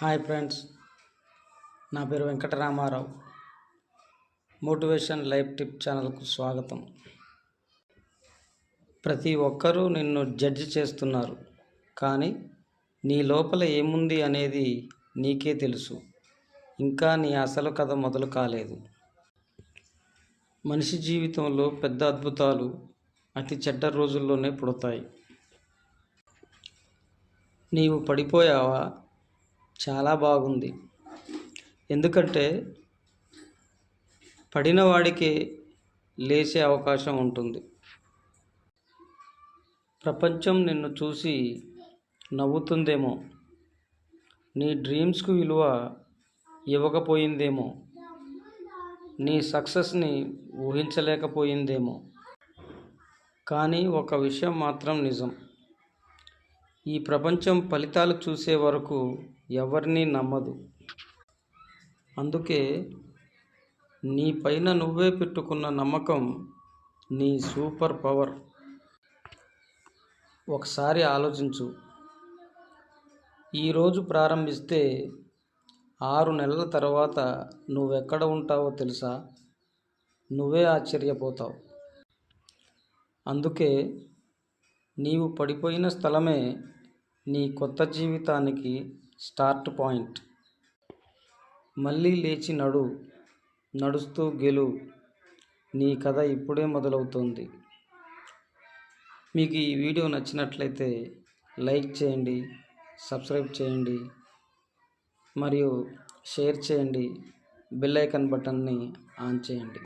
Hi friends, నా పేరు Venkataramarao. Motivation life tip ఛానల్కు స్వాగతం. ప్రతి ఒక్కరూ నిన్ను జడ్జి చేస్తున్నారు, కానీ నీ లోపల ఏముంది అనేది నీకే తెలుసు. ఇంకా నీ అసలు కథ మొదలు కాలేదు. మనిషి జీవితంలో పెద్ద అద్భుతాలు అతి చెడ్డ రోజుల్లోనే పుడతాయి. నీవు పడిపోయావా? చాలా బాగుంది. ఎందుకంటే పడిన వాడికి లేచే అవకాశం ఉంటుంది. ప్రపంచం నిన్ను చూసి నవ్వుతుందేమో, నీ డ్రీమ్స్కు విలువ ఇవ్వకపోయిందేమో, నీ సక్సెస్ని ఊహించలేకపోయిందేమో. కానీ ఒక విషయం మాత్రం నిజం, ఈ ప్రపంచం ఫలితాలు చూసే వరకు ఎవరినీ నమ్మదు. అందుకే నీ పైన నువ్వే పెట్టుకున్న నమ్మకం నీ సూపర్ పవర్. ఒకసారి ఆలోచించు. ఈరోజు ప్రారంభిస్తే 6 నెలల తర్వాత నువ్వెక్కడ ఉంటావో తెలుసా? నువ్వే ఆశ్చర్యపోతావు. అందుకే నీవు పడిపోయిన స్థలమే నీ కొత్త జీవితానికి స్టార్ట్ పాయింట్. మళ్ళీ లేచి నడుస్తూ గెలు. నీ కథ ఇప్పుడే మొదలవుతోంది. మీకు ఈ వీడియో నచ్చినట్లయితే లైక్ చేయండి, సబ్స్క్రైబ్ చేయండి మరియు షేర్ చేయండి. బెల్ ఐకాన్ బటన్ని ఆన్ చేయండి.